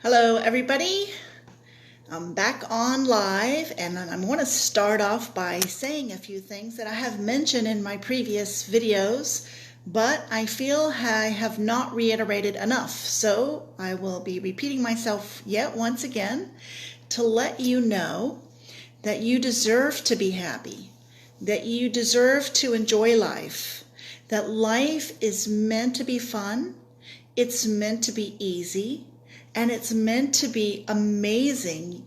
Hello everybody, I'm back on live and I want to start off by saying a few things that I have mentioned in my previous videos, but I feel I have not reiterated enough. So I will be repeating myself yet once again to let you know that you deserve to be happy, that you deserve to enjoy life, that life is meant to be fun, it's meant to be easy, and it's meant to be amazing.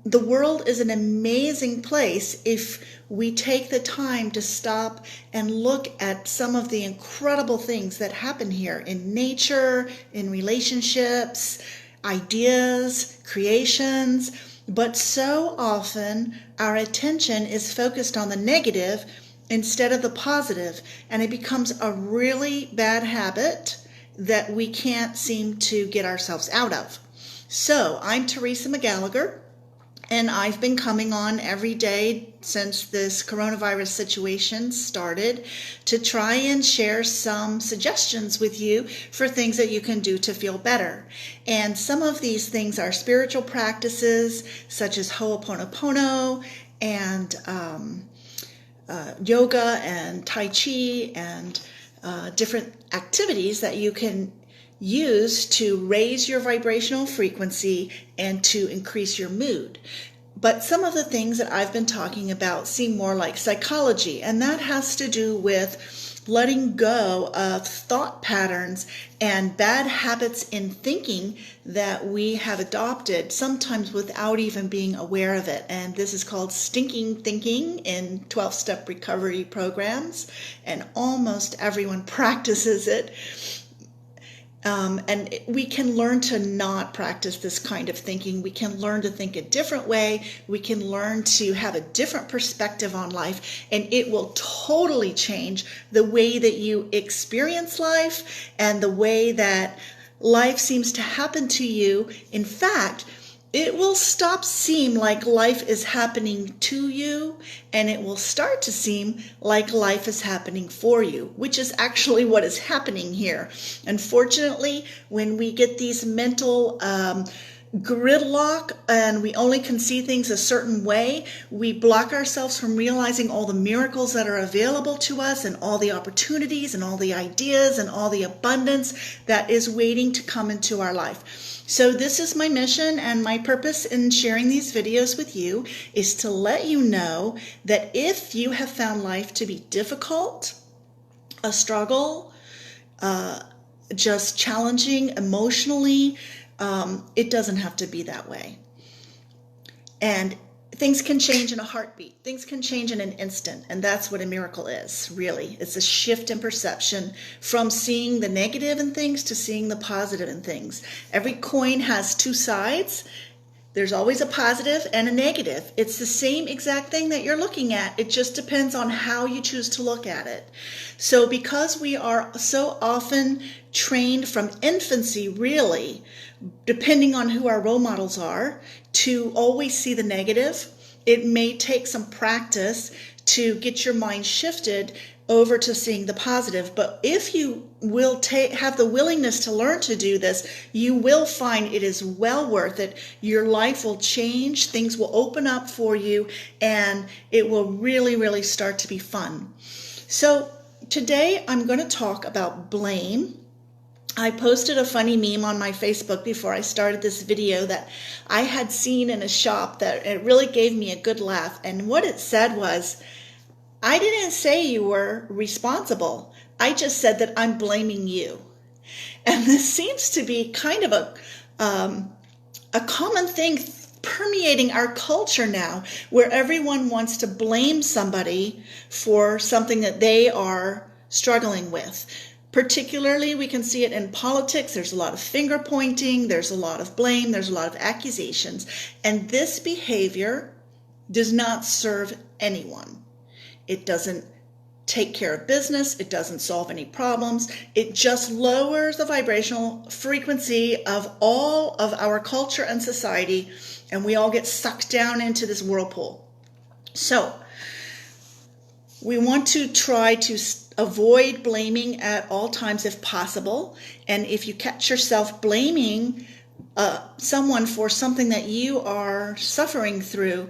The world is an amazing place if we take the time to stop and look at some of the incredible things that happen here in nature, in relationships, ideas, creations. But so often our attention is focused on the negative instead of the positive, and it becomes a really bad habit that we can't seem to get ourselves out of. So I'm Teresa McGallagher, and I've been coming on every day since this coronavirus situation started to try and share some suggestions with you for things that you can do to feel better. And some of these things are spiritual practices such as Ho'oponopono and yoga and Tai Chi and different activities that you can use to raise your vibrational frequency and to increase your mood. But some of the things that I've been talking about seem more like psychology, and that has to do with letting go of thought patterns and bad habits in thinking that we have adopted, sometimes without even being aware of it. And this is called stinking thinking in 12-step recovery programs, and almost everyone practices it. And we can learn to not practice this kind of thinking. We can learn to think a different way. We can learn to have a different perspective on life, and it will totally change the way that you experience life and the way that life seems to happen to you. In fact, it will stop seem like life is happening to you, and it will start to seem like life is happening for you, which is actually what is happening here. Unfortunately, when we get these mental gridlock and we only can see things a certain way, we block ourselves from realizing all the miracles that are available to us and all the opportunities and all the ideas and all the abundance that is waiting to come into our life. So this is my mission, and my purpose in sharing these videos with you is to let you know that if you have found life to be difficult, a struggle, just challenging emotionally, it doesn't have to be that way. And things can change in a heartbeat. Things can change in an instant. And that's what a miracle is, really. It's a shift in perception from seeing the negative in things to seeing the positive in things. Every coin has two sides. There's always a positive and a negative. It's the same exact thing that you're looking at. It just depends on how you choose to look at it. So because we are so often trained from infancy, really, depending on who our role models are, to always see the negative, it may take some practice to get your mind shifted over to seeing the positive. But if you will have the willingness to learn to do this, you will find it is well worth it. Your life will change, things will open up for you, and it will really, really start to be fun. So today I'm going to talk about blame. I posted a funny meme on my Facebook before I started this video that I had seen in a shop that it really gave me a good laugh. And what it said was, I didn't say you were responsible. I just said that I'm blaming you. And this seems to be kind of a common thing permeating our culture now, where everyone wants to blame somebody for something that they are struggling with. Particularly, we can see it in politics. There's a lot of finger pointing, there's a lot of blame, there's a lot of accusations. And this behavior does not serve anyone. It doesn't take care of business. It doesn't solve any problems. It just lowers the vibrational frequency of all of our culture and society, and we all get sucked down into this whirlpool. So we want to try to avoid blaming at all times if possible. And if you catch yourself blaming someone for something that you are suffering through,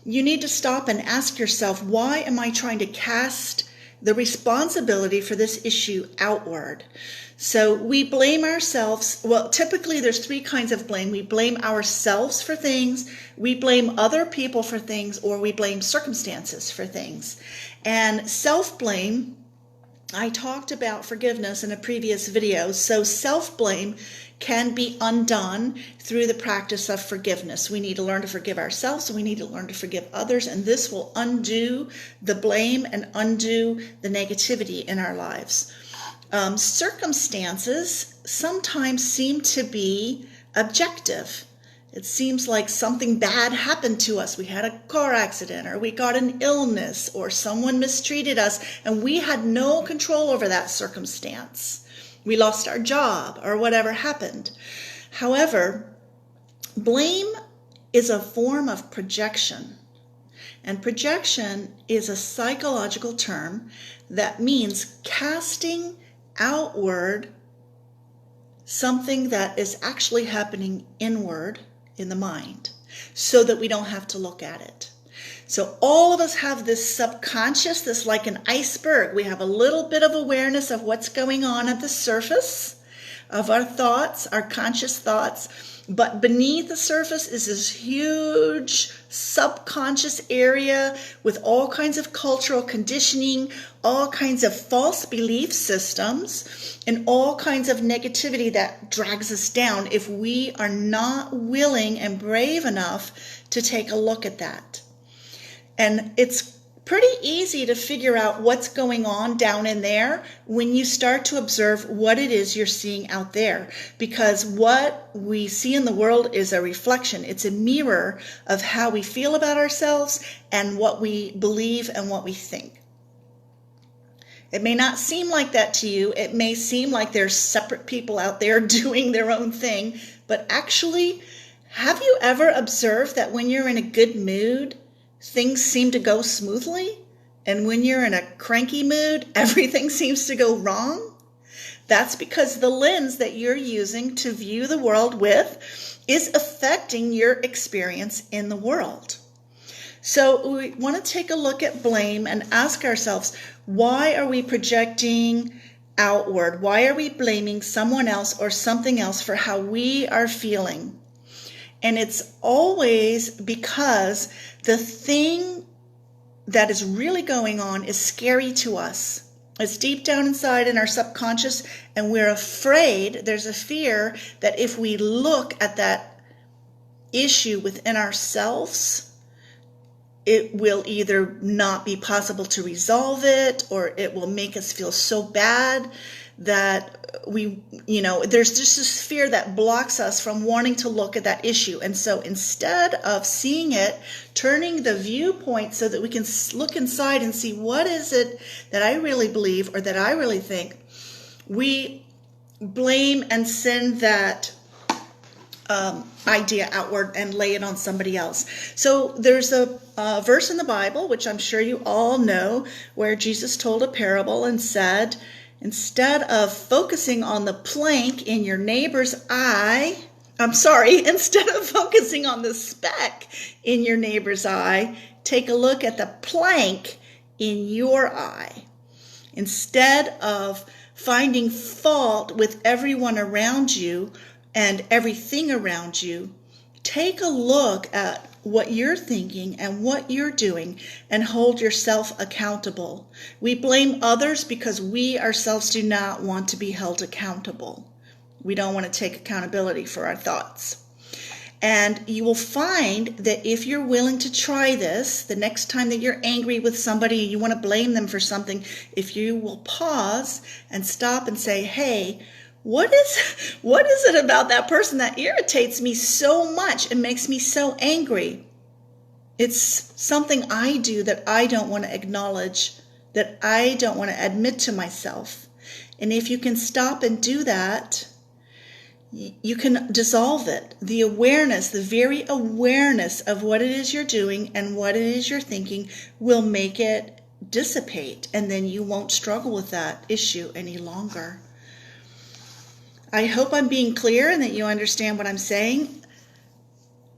you need to stop and ask yourself, why am I trying to cast the responsibility for this issue outward? So we blame ourselves. Well, typically there's three kinds of blame. We blame ourselves for things, we blame other people for things, or we blame circumstances for things. And self-blame, I talked about forgiveness in a previous video. So self-blame can be undone through the practice of forgiveness. We need to learn to forgive ourselves, and we need to learn to forgive others, and this will undo the blame and undo the negativity in our lives. Circumstances sometimes seem to be objective. It seems like something bad happened to us. We had a car accident, or we got an illness, or someone mistreated us, and we had no control over that circumstance. We lost our job, or whatever happened. However, blame is a form of projection. And projection is a psychological term that means casting outward something that is actually happening inward in the mind, so that we don't have to look at it. So all of us have this subconscious, this like an iceberg. We have a little bit of awareness of what's going on at the surface of our thoughts, our conscious thoughts. But beneath the surface is this huge subconscious area with all kinds of cultural conditioning, all kinds of false belief systems, and all kinds of negativity that drags us down if we are not willing and brave enough to take a look at that. And it's pretty easy to figure out what's going on down in there when you start to observe what it is you're seeing out there. Because what we see in the world is a reflection. It's a mirror of how we feel about ourselves and what we believe and what we think. It may not seem like that to you. It may seem like there's separate people out there doing their own thing. But actually, have you ever observed that when you're in a good mood, things seem to go smoothly? And when you're in a cranky mood, everything seems to go wrong? That's because the lens that you're using to view the world with is affecting your experience in the world. So we want to take a look at blame and ask ourselves, why are we projecting outward? Why are we blaming someone else or something else for how we are feeling? And it's always because the thing that is really going on is scary to us. It's deep down inside in our subconscious, and we're afraid, there's a fear that if we look at that issue within ourselves, it will either not be possible to resolve it, or it will make us feel so bad that there's just this fear that blocks us from wanting to look at that issue. And so instead of seeing it, turning the viewpoint so that we can look inside and see what is it that I really believe or that I really think, we blame and send that idea outward and lay it on somebody else. So there's a verse in the Bible, which I'm sure you all know, where Jesus told a parable and said, instead of focusing on the plank in your neighbor's eye, instead of focusing on the speck in your neighbor's eye, take a look at the plank in your eye. Instead of finding fault with everyone around you and everything around you, take a look at what you're thinking and what you're doing and hold yourself accountable. We blame others because we ourselves do not want to be held accountable. We don't want to take accountability for our thoughts. And you will find that if you're willing to try this, the next time that you're angry with somebody and you want to blame them for something, if you will pause and stop and say, hey, what is it about that person that irritates me so much and makes me so angry? It's something I do that I don't want to acknowledge, that I don't want to admit to myself. And if you can stop and do that, you can dissolve it. The awareness, the very awareness of what it is you're doing and what it is you're thinking will make it dissipate, and then you won't struggle with that issue any longer. I hope I'm being clear and that you understand what I'm saying.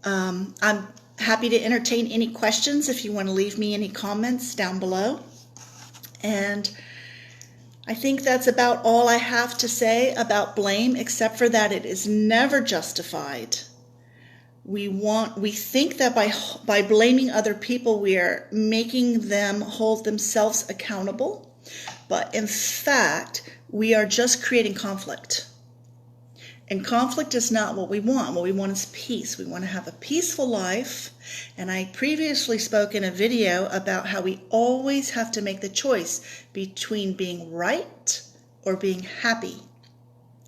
I'm happy to entertain any questions if you want to leave me any comments down below. And I think that's about all I have to say about blame, except for that it is never justified. We think that by blaming other people, we are making them hold themselves accountable. But in fact, we are just creating conflict. And conflict is not what we want. What we want is peace. We want to have a peaceful life. And I previously spoke in a video about how we always have to make the choice between being right or being happy.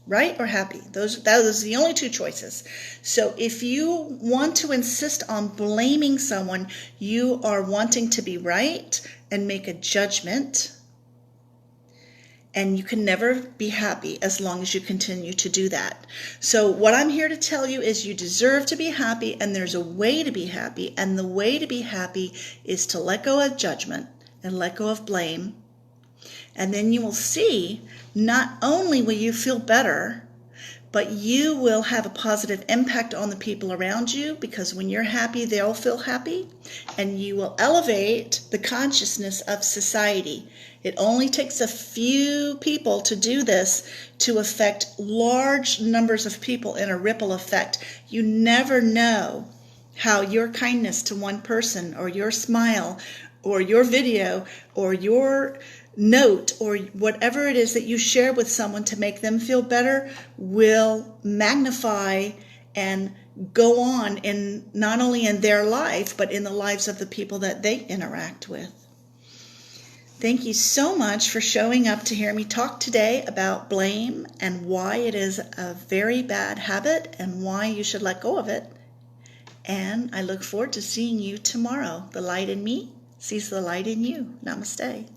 Right or happy. Those are the only two choices. So if you want to insist on blaming someone, you are wanting to be right and make a judgment. And you can never be happy as long as you continue to do that. So what I'm here to tell you is you deserve to be happy, and there's a way to be happy. And the way to be happy is to let go of judgment and let go of blame. And then you will see, not only will you feel better, but you will have a positive impact on the people around you, because when you're happy, they'll feel happy, and you will elevate the consciousness of society. It only takes a few people to do this to affect large numbers of people in a ripple effect. You never know how your kindness to one person, or your smile, or your video, or your note, or whatever it is that you share with someone to make them feel better will magnify and go on in not only in their life, but in the lives of the people that they interact with. Thank you so much for showing up to hear me talk today about blame and why it is a very bad habit and why you should let go of it. And I look forward to seeing you tomorrow. The light in me sees the light in you. Namaste.